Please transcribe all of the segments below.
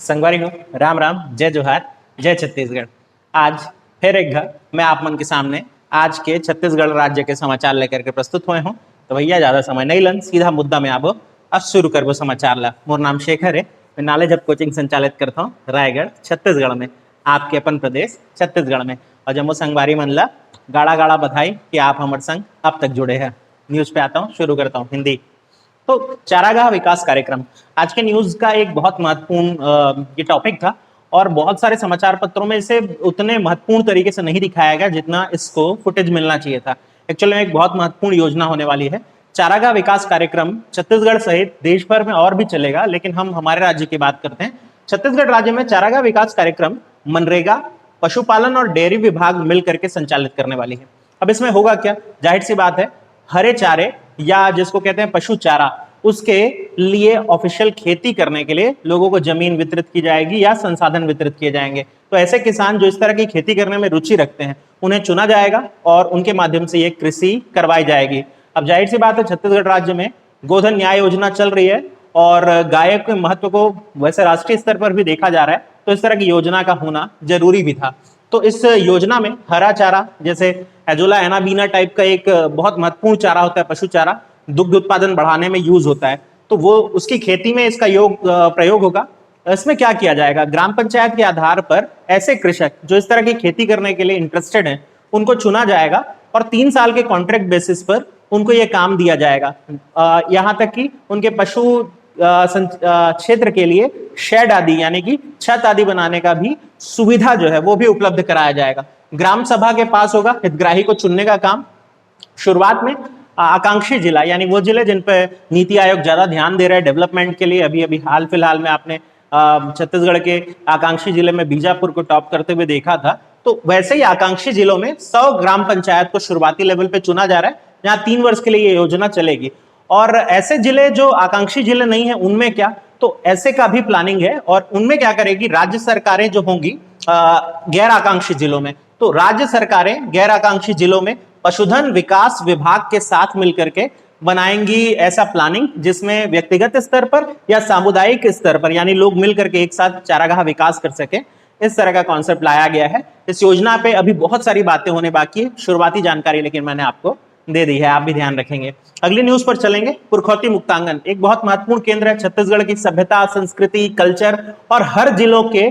संगवारी हो, राम राम, जय जोहार, जय छत्तीसगढ़। आज फिर एक घर मैं आप मन के सामने आज के छत्तीसगढ़ राज्य के समाचार लेकर के प्रस्तुत हुए हूँ। तो भैया ज्यादा समय नहीं लन, सीधा मुद्दा में आबो। अब शुरू करबो समाचार ला। मोर नाम शेखर है, मैं नॉलेज हब कोचिंग संचालित करता हूँ रायगढ़ छत्तीसगढ़ में, आपके अपन प्रदेश छत्तीसगढ़ में। और जम्मू संगवारी मन ला गाड़ा गाड़ा बधाई कि आप हमारे संग अब तक जुड़े हैं। न्यूज पे आता हूँ, शुरू करता हूँ हिंदी। तो चारागाह विकास कार्यक्रम आज के न्यूज का एक बहुत महत्वपूर्ण ये टॉपिक था और बहुत सारे समाचार पत्रों में इसे उतने महत्वपूर्ण तरीके से नहीं दिखाया गया जितना इसको फुटेज मिलना चाहिए था। एक्चुअली में एक बहुत महत्वपूर्ण योजना होने वाली है। चारागाह विकास कार्यक्रम छत्तीसगढ़ सहित देश भर में और भी चलेगा, लेकिन हम हमारे राज्य की बात करते हैं। छत्तीसगढ़ राज्य में चारागाह विकास कार्यक्रम मनरेगा, पशुपालन और डेयरी विभाग मिलकर के संचालित करने वाली है। अब इसमें होगा क्या? जाहिर सी बात है, हरे चारे या जिसको कहते हैं पशु चारा, उसके लिए ऑफिशियल खेती करने के लिए लोगों को जमीन वितरित की जाएगी या संसाधन वितरित किए जाएंगे। तो ऐसे किसान जो इस तरह की खेती करने में रुचि रखते हैं उन्हें चुना जाएगा और उनके माध्यम से ये कृषि करवाई जाएगी। अब जाहिर सी बात है, छत्तीसगढ़ राज्य में गोधन न्याय योजना चल रही है और गाय के महत्व को वैसे राष्ट्रीय स्तर पर भी देखा जा रहा है, तो इस तरह की योजना का होना जरूरी भी था। तो इस योजना में हरा चारा जैसे एजोला एनाबीना टाइप का एक बहुत महत्वपूर्ण चारा होता है, पशु चारा, दुग्ध उत्पादन बढ़ाने में यूज होता है, तो वो उसकी खेती में इसका प्रयोग होगा। इसमें क्या किया जाएगा? ग्राम पंचायत के आधार पर ऐसे कृषक जो इस तरह की खेती करने के लिए इंटरेस्टेड हैं उनको चुना जाएगा और 3 साल के कॉन्ट्रैक्ट बेसिस पर उनको ये काम दिया जाएगा। यहाँ तक कि उनके पशु क्षेत्र के लिए शेड आदि यानी कि छत आदि बनाने का भी सुविधा जो है वो भी उपलब्ध कराया जाएगा। ग्राम सभा के पास होगा हितग्राही को चुनने का काम। शुरुआत में आकांक्षी जिला यानी वो जिले जिन पे नीति आयोग ज्यादा ध्यान दे रहा है डेवलपमेंट के लिए, अभी हाल फिलहाल में आपने छत्तीसगढ़ के आकांक्षी जिले में बीजापुर को टॉप करते हुए देखा था, तो वैसे ही आकांक्षी जिलों में 100 ग्राम पंचायत को शुरुआती लेवल पे चुना जा रहा है, जहां 3 वर्ष के लिए ये योजना चलेगी। और ऐसे जिले जो आकांक्षी जिले नहीं है उनमें क्या, तो ऐसे का भी प्लानिंग है और उनमें क्या करेगी राज्य सरकारें जो होंगी गैर आकांक्षी जिलों में, तो राज्य सरकारें गैर आकांक्षी जिलों में पशुधन विकास विभाग के साथ मिलकर के बनाएंगी ऐसा प्लानिंग, जिसमें व्यक्तिगत स्तर पर या सामुदायिक स्तर पर यानी लोग मिलकर के एक साथ चारागाह विकास कर सके, इस तरह का कॉन्सेप्ट लाया गया है। इस योजना पे अभी बहुत सारी बातें होने बाकी है, शुरुआती जानकारी लेकिन मैंने आपको दे दी है, आप भी ध्यान रखेंगे। अगली न्यूज पर चलेंगे। पुरखौती मुक्तांगन एक बहुत महत्वपूर्ण केंद्र है छत्तीसगढ़ की सभ्यता, संस्कृति, कल्चर और हर जिलों के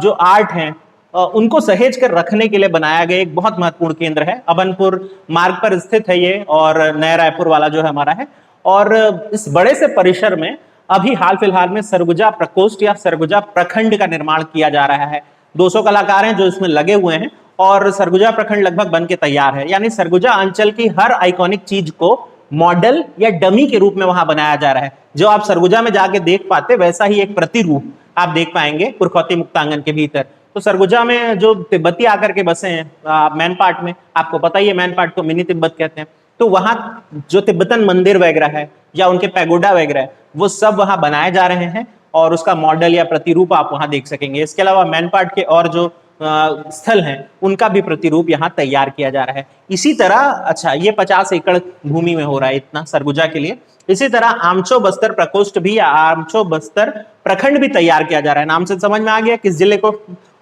जो आर्ट हैं उनको सहेज कर रखने के लिए बनाया गया एक बहुत महत्वपूर्ण केंद्र है। अबनपुर मार्ग पर स्थित है ये और नया रायपुर वाला जो है हमारा है। और इस बड़े से परिसर में अभी हाल फिलहाल में सरगुजा प्रकोष्ठ या सरगुजा प्रखंड का निर्माण किया जा रहा है। 200 कलाकार हैं जो इसमें लगे हुए हैं और सरगुजा प्रखंड लगभग बन के तैयार है। यानी सरगुजा अंचल की हर आइकॉनिक चीज को मॉडल या डमी के रूप में वहां बनाया जा रहा है। जो आप सरगुजा में जाके देख पाते वैसा ही एक प्रतिरूप आप देख पाएंगे पुरखौती मुक्तांगन के भीतर। तो सरगुजा में जो तिब्बती आकर के बसे हैं मैन पार्ट में, आपको पता ही है मैन पार्ट को मिनी तिब्बत कहते हैं, तो वहां जो तिब्बतन मंदिर वगैरह है या उनके पैगोडा वगैरह है वो सब वहां बनाए जा रहे हैं और उसका मॉडल या प्रतिरूप आप वहां देख सकेंगे। इसके अलावा मैन पार्ट के और जो स्थल हैं उनका भी प्रतिरूप यहाँ तैयार किया जा रहा है। इसी तरह अच्छा ये 50 एकड़ भूमि में हो रहा है इतना सरगुजा के लिए। इसी तरह आमचो बस्तर प्रकोष्ठ भी या आमचो बस्तर प्रखंड भी तैयार किया जा रहा है। नाम से समझ में आ गया किस जिले को।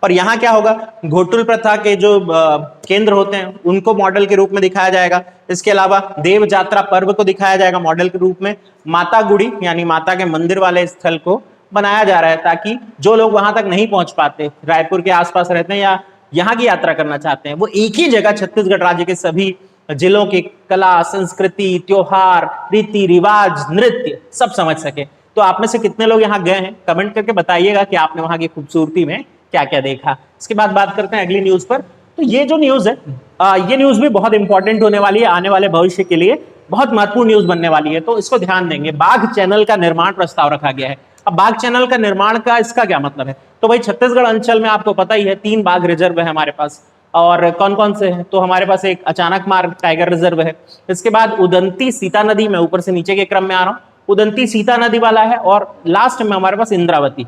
और यहाँ क्या होगा, घोटुल प्रथा के जो केंद्र होते हैं उनको मॉडल के रूप में दिखाया जाएगा। इसके अलावा देव जात्रा पर्व को दिखाया जाएगा मॉडल के रूप में। माता गुड़ी यानी माता के मंदिर वाले स्थल को बनाया जा रहा है ताकि जो लोग वहां तक नहीं पहुंच पाते, रायपुर के आसपास रहते हैं या यहाँ की यात्रा करना चाहते हैं, वो एक ही जगह छत्तीसगढ़ राज्य के सभी जिलों की कला, संस्कृति, त्योहार, रीति रिवाज, नृत्य सब समझ सके। तो आप में से कितने लोग यहाँ गए हैं कमेंट करके बताइएगा कि आपने वहां की खूबसूरती में क्या क्या देखा। इसके बाद बात करते हैं अगली न्यूज पर। तो ये जो न्यूज है ये न्यूज भी बहुत इंपॉर्टेंट होने वाली है, आने वाले भविष्य के लिए बहुत महत्वपूर्ण न्यूज बनने वाली है, तो इसको ध्यान देंगे। बाघ चैनल का निर्माण प्रस्ताव रखा गया है। अब बाघ चैनल का निर्माण का इसका क्या मतलब है? तो भाई छत्तीसगढ़ अंचल में आपको पता ही है 3 बाघ रिजर्व है हमारे पास। और कौन कौन से हैं? तो हमारे पास एक अचानक मार्ग टाइगर रिजर्व है। इसके बाद उदंती सीता नदी, मैं ऊपर से नीचे के क्रम में आ रहा हूँ, उदंती सीता नदी वाला है और लास्ट में हमारे पास इंद्रावती।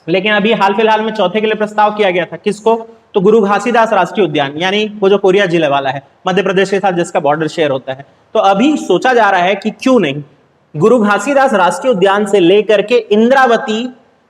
लेकिन अभी हाल फिलहाल में चौथे के लिए प्रस्ताव किया गया था, किसको? तो गुरु घासीदास राष्ट्रीय उद्यान यानी वो जो कोरिया जिले वाला है मध्य प्रदेश के साथ जिसका बॉर्डर शेयर होता है। तो अभी सोचा जा रहा है कि क्यों नहीं गुरु घासीदास राष्ट्रीय उद्यान से लेकर के इंद्रावती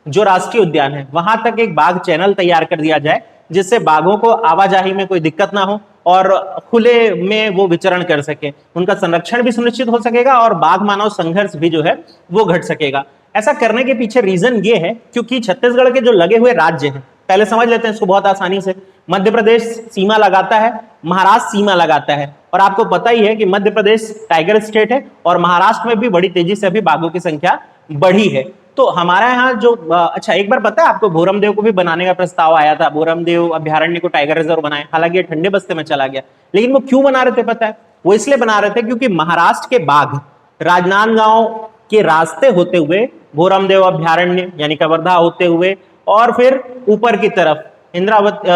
जो राष्ट्रीय उद्यान है वहां तक एक बाघ चैनल तैयार कर दिया जाए, जिससे बाघों को आवाजाही में कोई दिक्कत ना हो और खुले में वो विचरण कर सके, उनका संरक्षण भी सुनिश्चित हो सकेगा और बाघ मानव संघर्ष भी जो है वो घट सकेगा। ऐसा करने के पीछे रीजन ये है क्योंकि छत्तीसगढ़ के जो लगे हुए राज्य हैं, पहले समझ लेते हैं इसको बहुत आसानी से। मध्य प्रदेश सीमा लगाता है, महाराष्ट्र सीमा लगाता है, और आपको पता ही है कि मध्य प्रदेश टाइगर स्टेट है और महाराष्ट्र में भी बड़ी तेजी से अभी बाघों की संख्या बढ़ी है। तो हमारा यहाँ जो अच्छा, एक बार पता है आपको भोरमदेव को भी बनाने का प्रस्ताव आया था, भोरमदेव अभ्यारण्य को टाइगर रिजर्व बनाए, हालांकि ये ठंडे बस्ते में चला गया। लेकिन वो क्यों बना रहे थे पता है? वो इसलिए बना रहे थे क्योंकि महाराष्ट्र के बाघ राजनांदगांव के रास्ते होते हुए भोरमदेव अभ्यारण्य यानी कवर्धा होते हुए और फिर ऊपर की तरफ इंद्रावती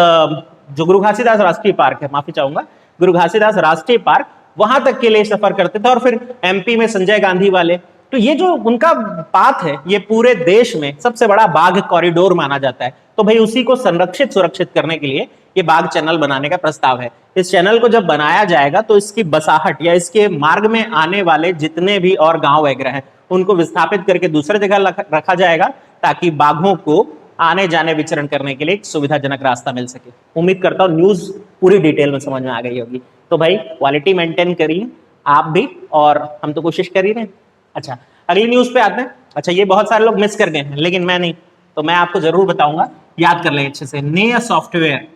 जो गुरु घासीदास राष्ट्रीय पार्क है, माफी चाहूंगा, गुरु घासीदास राष्ट्रीय पार्क, वहां तक के लिए सफर करते थे। और फिर एमपी में संजय गांधी वाले, तो ये जो उनका पाथ है ये पूरे देश में सबसे बड़ा बाघ कॉरिडोर माना जाता है। तो भाई उसी को संरक्षित सुरक्षित करने के लिए ये बाघ चैनल बनाने का प्रस्ताव है। इस चैनल को जब बनाया जाएगा तो इसकी बसाहट या इसके मार्ग में आने वाले जितने भी और गांव वगैरह हैं उनको विस्थापित करके दूसरे जगह रखा जाएगा, ताकि बाघों को आने जाने विचरण करने के लिए एक सुविधाजनक रास्ता मिल सके। उम्मीद करता हूँ न्यूज पूरी डिटेल में समझ में आ गई होगी। तो भाई क्वालिटी मेंटेन करिए आप भी, और हम तो कोशिश कर ही रहे हैं। अच्छा, अगली न्यूज पे आते हैं। अच्छा, ये बहुत सारे लोग मिस कर गए हैं लेकिन मैं नहीं, तो मैं आपको जरूर बताऊंगा, याद कर लेंगे अच्छे से। नेय सॉफ्टवेयर,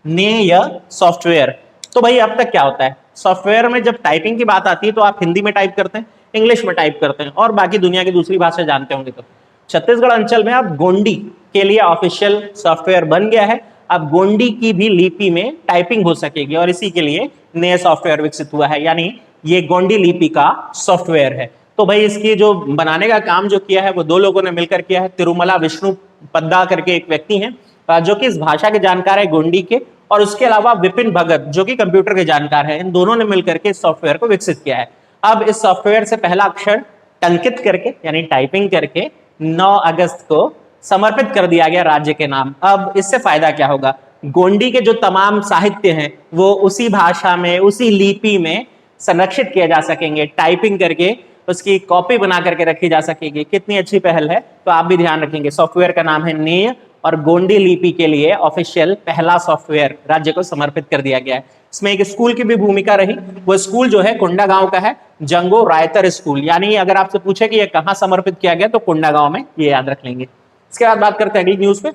नेय सॉफ्टवेयर। तो भाई अब तक क्या होता है, सॉफ्टवेयर में जब टाइपिंग की बात आती है तो आप हिंदी में टाइप करते हैं, इंग्लिश में टाइप करते हैं और बाकी दुनिया की दूसरी भाषा जानते होंगे। तो छत्तीसगढ़ अंचल में अब गोंडी के लिए ऑफिशियल सॉफ्टवेयर बन गया है। अब गोंडी की भी लिपि में टाइपिंग हो सकेगी और इसी के लिए नया सॉफ्टवेयर विकसित हुआ है, यानी ये गोंडी लिपि का सॉफ्टवेयर है। तो भाई इसकी जो बनाने का काम जो किया है वो दो लोगों ने मिलकर किया है। तिरुमला विष्णु पद्दा करके एक व्यक्ति हैं जो कि इस भाषा के जानकार है गोंडी के, और उसके अलावा विपिन भगत जो कि कंप्यूटर के जानकार हैं। इन दोनों ने मिलकर के इस सॉफ्टवेयर को विकसित किया है। अब इस सॉफ्टवेयर से पहला अक्षर टंकित करके यानी टाइपिंग करके 9 अगस्त को समर्पित कर दिया गया राज्य के नाम। अब इससे फायदा क्या होगा, गोंडी के जो तमाम साहित्य हैं वो उसी भाषा में उसी लिपि में संरक्षित किए जा सकेंगे, टाइपिंग करके उसकी कॉपी बना करके रखी जा सकेगी। कितनी अच्छी पहल है, तो आप भी ध्यान रखेंगे। सॉफ्टवेयर का नाम है नेय और गोंडी लिपि के लिए ऑफिशियल पहला सॉफ्टवेयर राज्य को समर्पित कर दिया गया है। इसमें एक स्कूल की भी भूमिका रही। वो स्कूल जो है कोंडागांव का है, जंगो रायतर स्कूल, यानी अगर आपसे पूछे कि ये कहाँ समर्पित किया गया तो कोंडागांव में, ये याद रख लेंगे। इसके बाद बात करते हैं अगली न्यूज पे।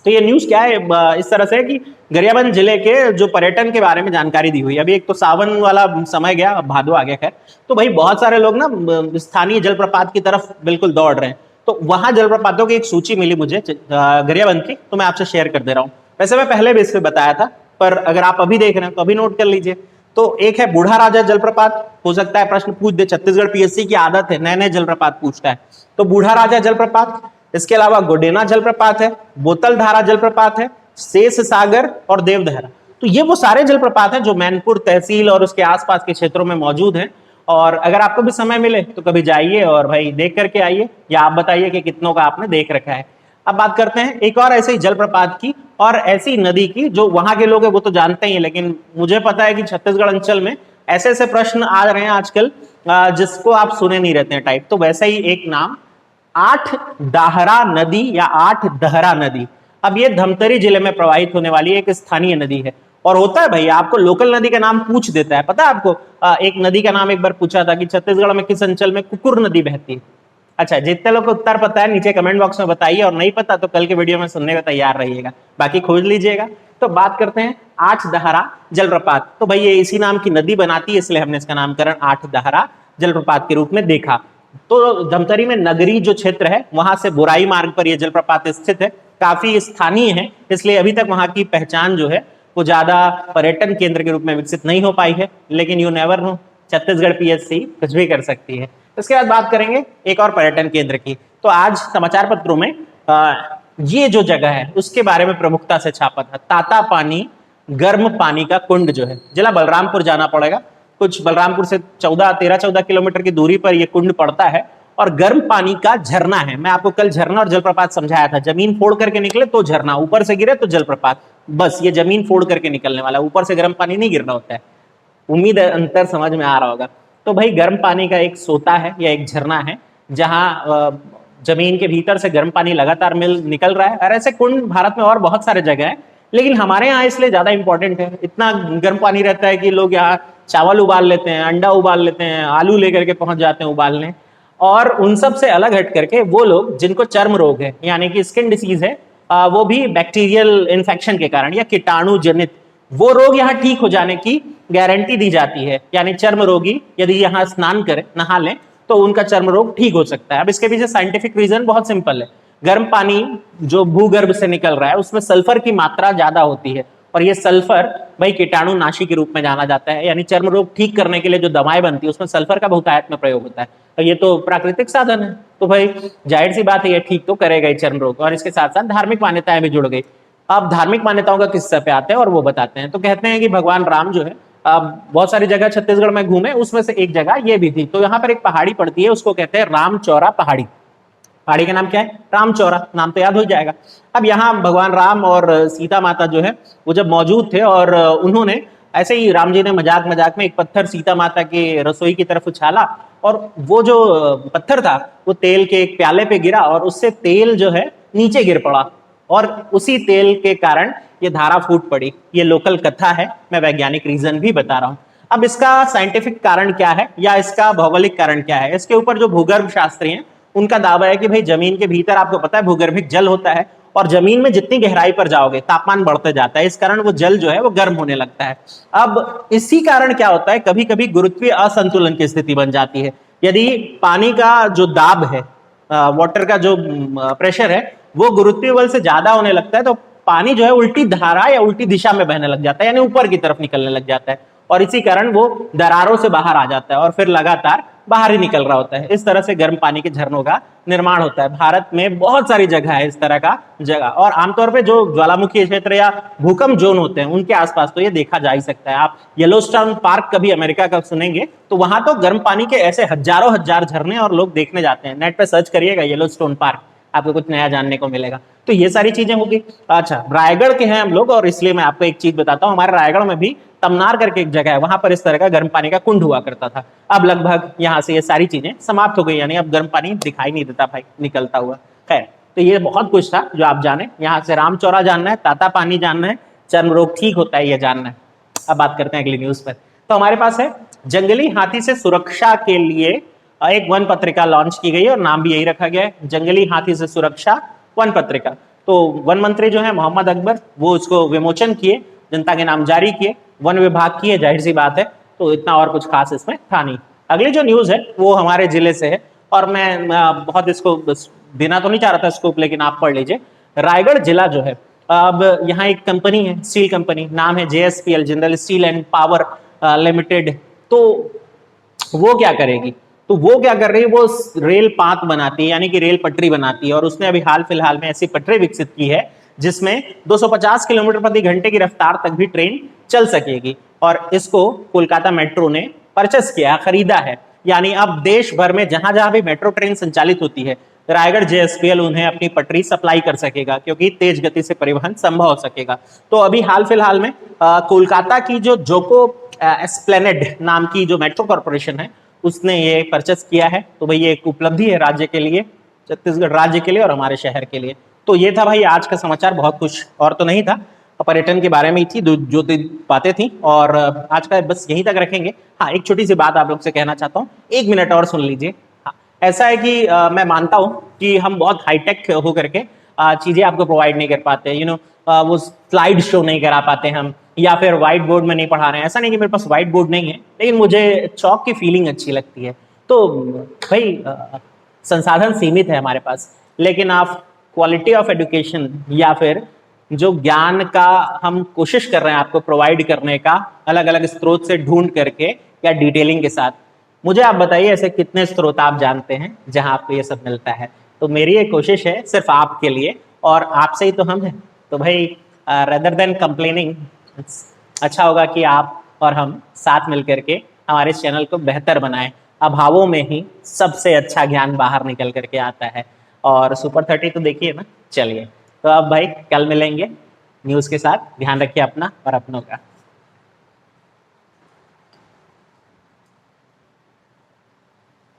तो ये न्यूज क्या है, इस तरह से कि गरियाबंद जिले के जो पर्यटन के बारे में जानकारी दी हुई। अभी एक तो सावन वाला समय गया, अब भादो आ गया, खैर। तो भाई बहुत सारे लोग ना स्थानीय जलप्रपात की तरफ बिल्कुल दौड़ रहे हैं। तो वहां जलप्रपातों की एक सूची मिली मुझे गरियाबंद की, तो मैं आपसे शेयर कर दे रहा हूँ। वैसे मैं पहले भी इस पे बताया था, पर अगर आप अभी देख रहे हैं तो अभी नोट कर लीजिए। तो एक है बूढ़ा राजा जलप्रपात, हो सकता है प्रश्न पूछ दे, छत्तीसगढ़ पीएससी की आदत है नए नए जलप्रपात पूछता है। तो बूढ़ा राजा जलप्रपात, इसके अलावा गोडेना जलप्रपात है, बोतल धारा जलप्रपात है, शेष सागर और देवधरा। तो ये वो सारे जलप्रपात हैं जो मैनपुर तहसील और उसके आसपास के क्षेत्रों में मौजूद हैं। और अगर आपको भी समय मिले तो कभी जाइए और भाई देख करके आइए, या आप बताइए कि कितनों का आपने देख रखा है। अब बात करते हैं एक और ऐसे ही जलप्रपात की और ऐसी नदी की जो वहां के लोग हैं वो तो जानते ही हैं, लेकिन मुझे पता है कि छत्तीसगढ़ अंचल में ऐसे ऐसे प्रश्न आ रहे हैं आजकल जिसको आप सुने नहीं रहते हैं टाइप। तो वैसे ही एक नाम, 8 दाहरा नदी या 8 दहरा नदी। अब ये धमतरी जिले में प्रवाहित होने वाली एक स्थानीय नदी है। और होता है भाई, आपको लोकल नदी का नाम पूछ देता है। पता है आपको, एक नदी का नाम एक बार पूछा था कि छत्तीसगढ़ में किस अंचल में कुकुर नदी बहती है। अच्छा, जितने लोग को उत्तर पता है नीचे कमेंट बॉक्स में बताइए, और नहीं पता तो कल के वीडियो में सुनने का तैयार रहिएगा, बाकी खोज लीजिएगा। तो बात करते हैं 8 दहरा जलप्रपात। तो भाई ये इसी नाम की नदी बनाती है, इसलिए हमने इसका नामकरण 8 दहरा जलप्रपात के रूप में देखा। तो धमतरी में नगरी जो क्षेत्र है वहां से बुराई मार्ग पर यह जलप्रपात स्थित है, काफी स्थानीय है, इसलिए अभी तक वहां की पहचान जो है वो ज्यादा पर्यटन केंद्र के रूप में विकसित नहीं हो पाई है। लेकिन you never know, Chhattisgarh PSC कुछ भी कर सकती है। इसके बाद बात करेंगे एक और पर्यटन केंद्र की। तो आज समाचार पत्रों में ये जो जगह है उसके बारे में प्रमुखता से छापा था। ताता पानी गर्म पानी का कुंड जो है, जिला बलरामपुर जाना पड़ेगा, कुछ बलरामपुर से 13-14 किलोमीटर की दूरी पर यह कुंड पड़ता है और गर्म पानी का झरना है। मैं आपको कल झरना और जलप्रपात समझाया था। जमीन फोड़ करके निकले तो झरना, ऊपर से गिरे तो जलप्रपात। बस ये जमीन फोड़ करके निकलने वाला, ऊपर से गर्म पानी नहीं गिरना होता है। उम्मीद है अंतर समझ में आ रहा होगा। तो भाई गर्म पानी का एक सोता है या एक झरना है जहां जमीन के भीतर से गर्म पानी लगातार निकल रहा है। और ऐसे कुंड भारत में और बहुत सारे जगह है, लेकिन हमारे यहाँ इसलिए ज्यादा इंपॉर्टेंट है। इतना गर्म पानी रहता है कि लोग यहाँ चावल उबाल लेते हैं, अंडा उबाल लेते हैं, आलू लेकर के पहुंच जाते हैं उबालने। और उन सब से अलग हट करके वो लोग जिनको चर्म रोग है यानी कि स्किन डिसीज है, वो भी बैक्टीरियल इन्फेक्शन के कारण या कीटाणु जनित वो रोग यहाँ ठीक हो जाने की गारंटी दी जाती है। यानी चर्म रोगी यदि यहाँ स्नान करें, नहा लें, तो उनका चर्म रोग ठीक हो सकता है। अब इसके पीछे साइंटिफिक रीजन बहुत सिंपल है। गर्म पानी जो भूगर्भ से निकल रहा है उसमें सल्फर की मात्रा ज्यादा होती है, और ये सल्फर भाई कीटाणु नाशी के रूप में जाना जाता है। यानी चर्म रोग ठीक करने के लिए जो दवाएं बनती है उसमें सल्फर का बहुतायत में प्रयोग होता है। तो ये तो प्राकृतिक साधन है, तो भाई जाहिर सी बात है ये ठीक तो करेगा ही चर्म रोग। और इसके साथ साथ धार्मिक मान्यताएं भी जुड़ गई। अब धार्मिक मान्यताओं का किस्सा पे आते हैं और वो बताते हैं। तो कहते हैं कि भगवान राम जो है, बहुत सारी जगह छत्तीसगढ़ में घूमे, उसमें से एक जगह ये भी थी। तो यहाँ पर एक पहाड़ी पड़ती है, उसको कहते हैं रामचौरा पहाड़ी। पहाड़ी का नाम क्या है? रामचौरा, नाम तो याद हो जाएगा। अब यहाँ भगवान राम और सीता माता जो है वो जब मौजूद थे, और उन्होंने ऐसे ही राम जी ने मजाक मजाक में एक पत्थर सीता माता के रसोई की तरफ उछाला, और वो जो पत्थर था वो तेल के एक प्याले पे गिरा, और उससे तेल जो है नीचे गिर पड़ा, और उसी तेल के कारण ये धारा फूट पड़ी। ये लोकल कथा है, मैं वैज्ञानिक रीजन भी बता रहा हूं। अब इसका साइंटिफिक कारण क्या है या इसका भौगोलिक कारण क्या है? इसके ऊपर जो भूगर्भ शास्त्री हैं उनका दावा है कि भाई जमीन के भीतर आपको पता है भूगर्भिक जल होता है, और जमीन में जितनी गहराई पर जाओगे तापमान बढ़ते जाता है, इस कारण वो जल जो है वो गर्म होने लगता है। अब इसी कारण क्या होता है, कभी कभी गुरुत्वीय असंतुलन की स्थिति बन जाती है। यदि पानी का जो दाब है, वाटर का जो प्रेशर है, वो गुरुत्वीय बल से ज्यादा होने लगता है, तो पानी जो है उल्टी धारा या उल्टी दिशा में बहने लग जाता है, यानी ऊपर की तरफ निकलने लग जाता है, और इसी कारण वो दरारों से बाहर आ जाता है और फिर लगातार बाहर ही निकल रहा होता है। इस तरह से गर्म पानी के झरनों का निर्माण होता है। भारत में बहुत सारी जगह है इस तरह का जगह, और आमतौर पे जो ज्वालामुखी क्षेत्र या भूकंप जोन होते हैं उनके आसपास तो ये देखा जा ही सकता है। आप येलोस्टोन पार्क कभी अमेरिका का सुनेंगे तो वहां तो गर्म पानी के ऐसे हजारों हजार झरने और लोग देखने जाते हैं। नेट पे सर्च करिएगा येलोस्टोन पार्क, आपको कुछ नया जानने को मिलेगा। तो ये सारी चीजें होगी। अच्छा, रायगढ़ के हैं हम लोग, और इसलिए मैं आपको एक चीज बताता हूँ। हमारे रायगढ़ में भी तमनार करके एक जगह है, वहां पर इस तरह का गर्म पानी का कुंड हुआ करता था। अब लगभग यहाँ से ये सारी चीजें समाप्त हो गई, यानी अब गर्म पानी दिखाई नहीं देता भाई निकलता हुआ। खैर, तो ये बहुत कुछ था जो आप जाने। यहाँ से रामचौरा जानना है, ताता पानी जानना है, चर्म रोग ठीक होता है ये जानना है। अब बात करते हैं अगली न्यूज पर। तो हमारे पास है जंगली हाथी से सुरक्षा के लिए एक वन पत्रिका लॉन्च की गई है, और नाम भी यही रखा गया है, जंगली हाथी से सुरक्षा वन पत्रिका। तो वन मंत्री जो है मोहम्मद अकबर, वो उसको विमोचन किए, जनता के नाम जारी किए, वन विभाग की है, जाहिर सी बात है, तो इतना और कुछ खास इसमें था नहीं। अगली जो न्यूज है वो हमारे जिले से है, और मैं बहुत इसको देना तो नहीं चाह रहा था स्कोप, लेकिन आप पढ़ लीजिए। रायगढ़ जिला जो है, अब यहाँ एक कंपनी है, स्टील कंपनी, नाम है JSPL, Jindal steel and power limited. तो वो क्या करेगी? तो वो क्या कर रही है, वो रेल पात बनाती है, यानी कि रेल पटरी बनाती है, और उसने अभी हाल फिलहाल में ऐसी पटरी विकसित की है जिसमें 250 किलोमीटर प्रति घंटे की रफ्तार तक भी ट्रेन चल सकेगी। और इसको कोलकाता मेट्रो ने परचेस किया, खरीदा है। यानी अब देश भर में जहां जहां भी मेट्रो ट्रेन संचालित होती है, रायगढ़ JSPL उन्हें अपनी पटरी सप्लाई कर सकेगा, क्योंकि तेज गति से परिवहन संभव हो सकेगा। तो अभी हाल फिलहाल में कोलकाता की जो जोको एस्प्लेनेड नाम की जो मेट्रो कॉर्पोरेशन है उसने ये परचेस किया है। तो भाई ये एक उपलब्धि है राज्य के लिए, छत्तीसगढ़ राज्य के लिए और हमारे शहर के लिए। तो ये था भाई आज का समाचार, बहुत कुछ और तो नहीं था, पर्यटन के बारे में ही थी जो बातें थी, और आज का बस यहीं तक रखेंगे। हाँ, एक छोटी सी बात आप लोग से कहना चाहता हूँ, 1 मिनट और सुन लीजिए। हाँ, ऐसा है कि मैं मानता हूँ कि हम बहुत हाईटेक होकर के चीजें आपको प्रोवाइड नहीं कर पाते, वो स्लाइड शो नहीं करा पाते हम, या फिर व्हाइट बोर्ड में नहीं पढ़ा रहे हैं। ऐसा नहीं कि मेरे पास व्हाइट बोर्ड नहीं है, लेकिन मुझे चौक की फीलिंग अच्छी लगती है। तो भाई संसाधन सीमित है हमारे पास, लेकिन आप क्वालिटी ऑफ एजुकेशन या फिर जो ज्ञान का हम कोशिश कर रहे हैं आपको प्रोवाइड करने का, अलग अलग स्रोत से ढूंढ करके या डिटेलिंग के साथ, मुझे आप बताइए ऐसे कितने स्रोत आप जानते हैं जहां आपको ये सब मिलता है। तो मेरी ये कोशिश है सिर्फ आपके लिए, और आपसे ही तो हम हैं। तो भाई रेदर देन कंप्लेनिंग, अच्छा होगा कि आप और हम साथ मिल करके हमारे इस चैनल को बेहतर बनाएं। अभावों में ही सबसे अच्छा ज्ञान बाहर निकल करके आता है। और सुपर 30 तो देखिए ना। चलिए, तो अब भाई कल मिलेंगे न्यूज़ के साथ। ध्यान रखिए अपना और अपनों का।